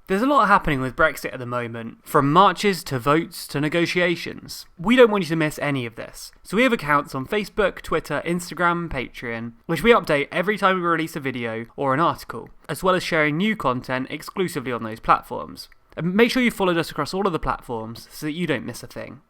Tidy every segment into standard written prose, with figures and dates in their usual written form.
There's a lot happening with Brexit at the moment, from marches to votes to negotiations. We don't want you to miss any of this, so we have accounts on Facebook, Twitter, Instagram and Patreon, which we update every time we release a video or an article, as well as sharing new content exclusively on those platforms. And make sure you followed us across all of the platforms so that you don't miss a thing.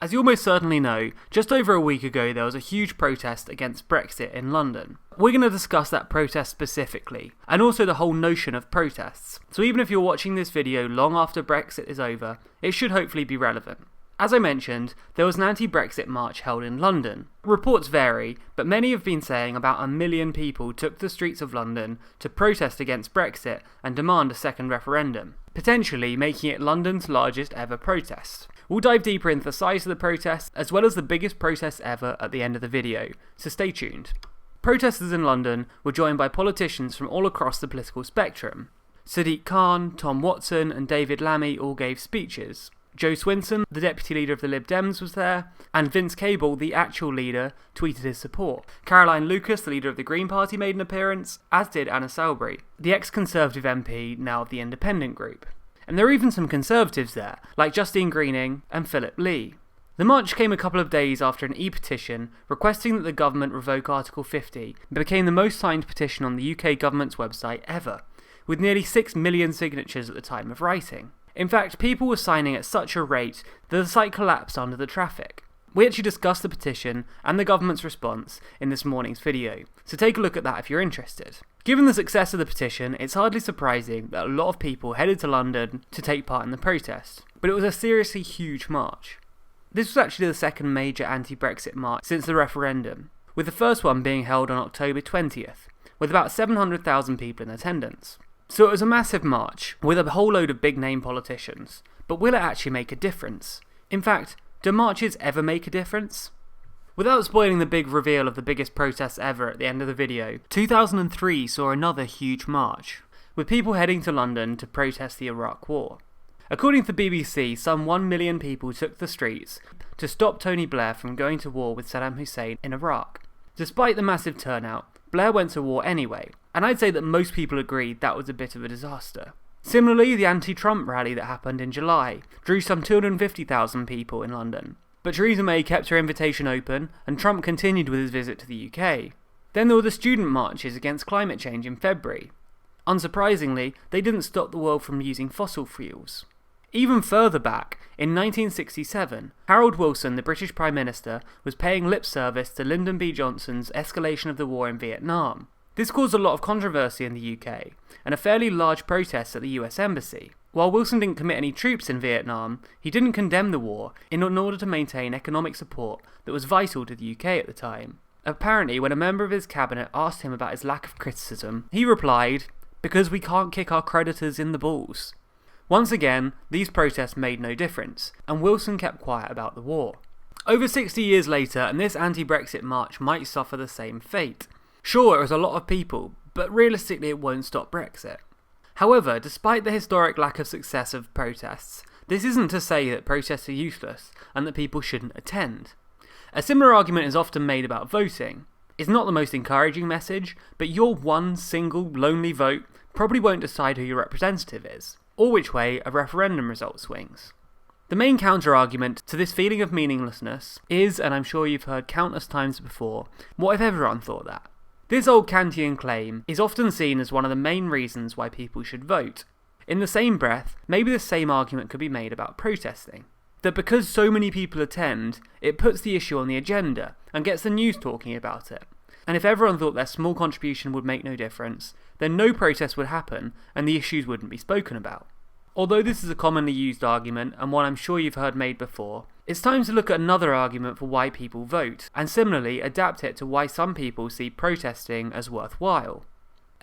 As you almost certainly know, just over a week ago there was a huge protest against Brexit in London. We're going to discuss that protest specifically, and also the whole notion of protests. So even if you're watching this video long after Brexit is over, it should hopefully be relevant. As I mentioned, there was an anti-Brexit march held in London. Reports vary, but many have been saying about 1 million people took the streets of London to protest against Brexit and demand a second referendum, potentially making it London's largest ever protest. We'll dive deeper into the size of the protest, as well as the biggest protest ever at the end of the video, so stay tuned. Protesters in London were joined by politicians from all across the political spectrum. Sadiq Khan, Tom Watson and David Lammy all gave speeches. Joe Swinson, the deputy leader of the Lib Dems, was there, and Vince Cable, the actual leader, tweeted his support. Caroline Lucas, the leader of the Green Party, made an appearance, as did Anna Salisbury, the ex-Conservative MP now of the Independent Group. And there are even some Conservatives there, like Justine Greening and Philip Lee. The march came a couple of days after an e-petition requesting that the government revoke Article 50 became the most signed petition on the UK government's website ever, with nearly 6 million signatures at the time of writing. In fact, people were signing at such a rate that the site collapsed under the traffic. We actually discussed the petition and the government's response in this morning's video, so take a look at that if you're interested. Given the success of the petition, it's hardly surprising that a lot of people headed to London to take part in the protest, but it was a seriously huge march. This was actually the second major anti-Brexit march since the referendum, with the first one being held on October 20th, with about 700,000 people in attendance. So it was a massive march, with a whole load of big-name politicians, but will it actually make a difference? In fact, do marches ever make a difference? Without spoiling the big reveal of the biggest protest ever at the end of the video, 2003 saw another huge march, with people heading to London to protest the Iraq War. According to the BBC, some 1 million people took the streets to stop Tony Blair from going to war with Saddam Hussein in Iraq. Despite the massive turnout, Blair went to war anyway, and I'd say that most people agreed that was a bit of a disaster. Similarly, the anti-Trump rally that happened in July drew some 250,000 people in London. But Theresa May kept her invitation open, and Trump continued with his visit to the UK. Then there were the student marches against climate change in February. Unsurprisingly, they didn't stop the world from using fossil fuels. Even further back, in 1967, Harold Wilson, the British Prime Minister, was paying lip service to Lyndon B. Johnson's escalation of the war in Vietnam. This caused a lot of controversy in the UK, and a fairly large protest at the US Embassy. While Wilson didn't commit any troops in Vietnam, he didn't condemn the war in order to maintain economic support that was vital to the UK at the time. Apparently, when a member of his cabinet asked him about his lack of criticism, he replied, "Because we can't kick our creditors in the balls." Once again, these protests made no difference, and Wilson kept quiet about the war. Over 60 years later, and this anti-Brexit march might suffer the same fate. Sure, it was a lot of people, but realistically it won't stop Brexit. However, despite the historic lack of success of protests, this isn't to say that protests are useless and that people shouldn't attend. A similar argument is often made about voting. It's not the most encouraging message, but your one single lonely vote probably won't decide who your representative is, or which way a referendum result swings. The main counter-argument to this feeling of meaninglessness is, and I'm sure you've heard countless times before, what if everyone thought that? This old Kantian claim is often seen as one of the main reasons why people should vote. In the same breath, maybe the same argument could be made about protesting. That because so many people attend, it puts the issue on the agenda and gets the news talking about it. And if everyone thought their small contribution would make no difference, then no protest would happen and the issues wouldn't be spoken about. Although this is a commonly used argument, and one I'm sure you've heard made before, it's time to look at another argument for why people vote, and similarly adapt it to why some people see protesting as worthwhile.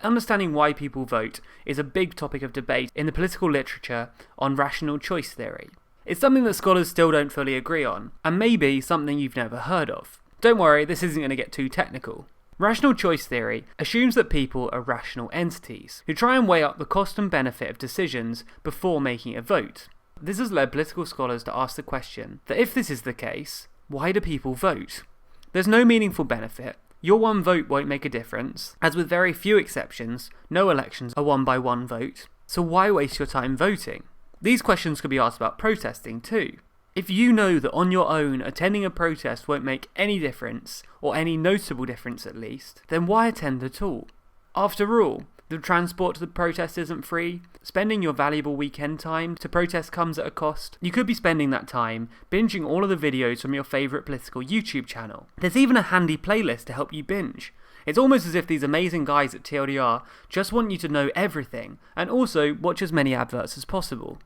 Understanding why people vote is a big topic of debate in the political literature on rational choice theory. It's something that scholars still don't fully agree on, and maybe something you've never heard of. Don't worry, this isn't going to get too technical. Rational choice theory assumes that people are rational entities, who try and weigh up the cost and benefit of decisions before making a vote. This has led political scholars to ask the question that if this is the case, why do people vote? There's no meaningful benefit, your one vote won't make a difference, as with very few exceptions, no elections are won by one vote. So why waste your time voting? These questions could be asked about protesting too. If you know that on your own attending a protest won't make any difference, or any noticeable difference at least, then why attend at all? After all, the transport to the protest isn't free, spending your valuable weekend time to protest comes at a cost. You could be spending that time binging all of the videos from your favourite political YouTube channel. There's even a handy playlist to help you binge. It's almost as if these amazing guys at TLDR just want you to know everything, and also watch as many adverts as possible.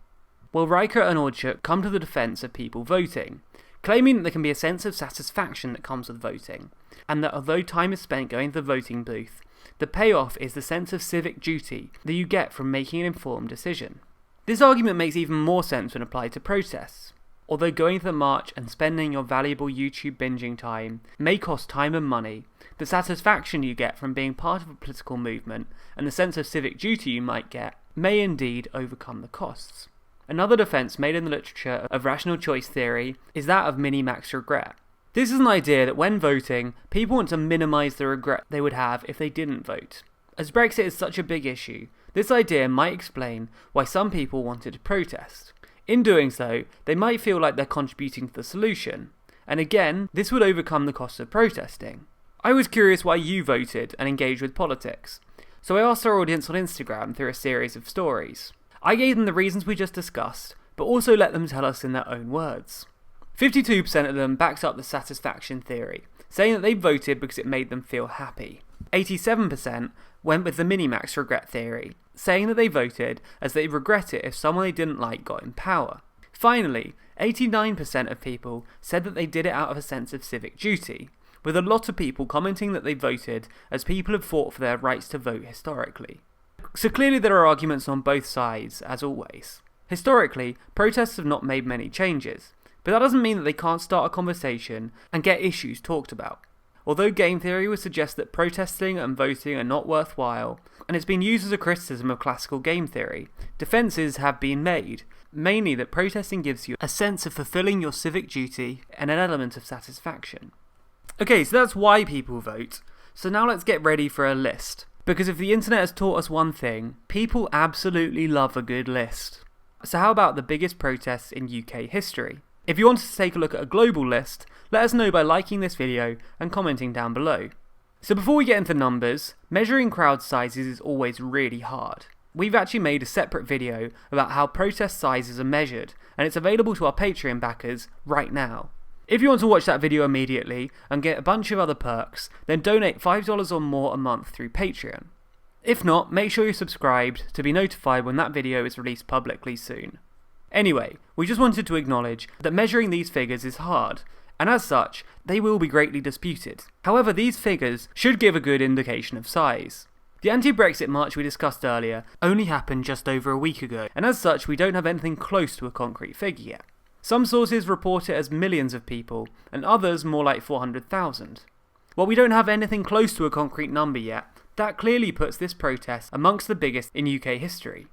Well, Riker and Orchuk come to the defence of people voting, claiming that there can be a sense of satisfaction that comes with voting, and that although time is spent going to the voting booth, the payoff is the sense of civic duty that you get from making an informed decision. This argument makes even more sense when applied to protests. Although going to the march and spending your valuable YouTube binging time may cost time and money, the satisfaction you get from being part of a political movement and the sense of civic duty you might get may indeed overcome the costs. Another defence made in the literature of rational choice theory is that of mini-max regret. This is an idea that when voting, people want to minimise the regret they would have if they didn't vote. As Brexit is such a big issue, this idea might explain why some people wanted to protest. In doing so, they might feel like they're contributing to the solution, and again, this would overcome the cost of protesting. I was curious why you voted and engaged with politics, so I asked our audience on Instagram through a series of stories. I gave them the reasons we just discussed, but also let them tell us in their own words. 52% of them backed up the satisfaction theory, saying that they voted because it made them feel happy. 87% went with the mini-max regret theory, saying that they voted as they regret it if someone they didn't like got in power. Finally, 89% of people said that they did it out of a sense of civic duty, with a lot of people commenting that they voted as people have fought for their rights to vote historically. So clearly there are arguments on both sides, as always. Historically, protests have not made many changes, but that doesn't mean that they can't start a conversation and get issues talked about. Although game theory would suggest that protesting and voting are not worthwhile, and it's been used as a criticism of classical game theory, defences have been made, mainly that protesting gives you a sense of fulfilling your civic duty and an element of satisfaction. Okay, so that's why people vote, so now let's get ready for a list. Because if the internet has taught us one thing, people absolutely love a good list. So how about the biggest protests in UK history? If you wanted to take a look at a global list, let us know by liking this video and commenting down below. So before we get into numbers, measuring crowd sizes is always really hard. We've actually made a separate video about how protest sizes are measured, and it's available to our Patreon backers right now. If you want to watch that video immediately and get a bunch of other perks, then donate $5 or more a month through Patreon. If not, make sure you're subscribed to be notified when that video is released publicly soon. Anyway, we just wanted to acknowledge that measuring these figures is hard, and as such, they will be greatly disputed. However, these figures should give a good indication of size. The anti-Brexit march we discussed earlier only happened just over a week ago, and as such we don't have anything close to a concrete figure yet. Some sources report it as millions of people, and others more like 400,000. While we don't have anything close to a concrete number yet, that clearly puts this protest amongst the biggest in UK history.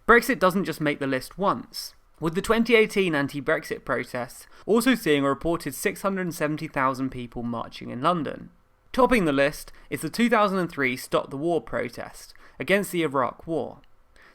Brexit doesn't just make the list once, with the 2018 anti-Brexit protests also seeing a reported 670,000 people marching in London. Topping the list is the 2003 Stop the War protest against the Iraq War.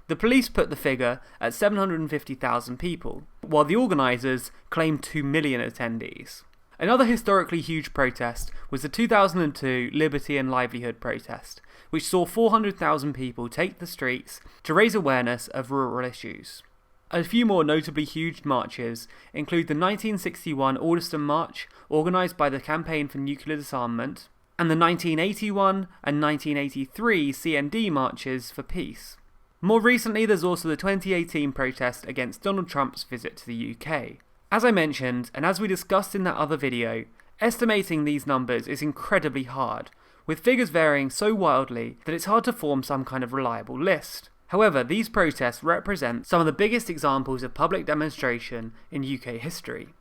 The police put the figure at 750,000 people, while the organisers claimed 2 million attendees. Another historically huge protest was the 2002 Liberty and Livelihood protest, which saw 400,000 people take the streets to raise awareness of rural issues. A few more notably huge marches include the 1961 Alderstone March, organised by the Campaign for Nuclear Disarmament, and the 1981 and 1983 CND marches for peace. More recently, there's also the 2018 protest against Donald Trump's visit to the UK. As I mentioned, and as we discussed in that other video, estimating these numbers is incredibly hard, with figures varying so wildly that it's hard to form some kind of reliable list. However, these protests represent some of the biggest examples of public demonstration in UK history.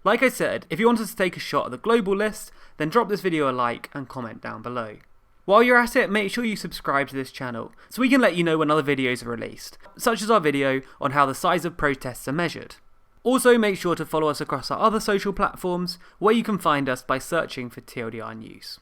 Like I said, if you wanted to take a shot at the global list, then drop this video a like and comment down below. While you're at it, make sure you subscribe to this channel so we can let you know when other videos are released, such as our video on how the size of protests are measured. Also, make sure to follow us across our other social platforms, where you can find us by searching for TLDR News.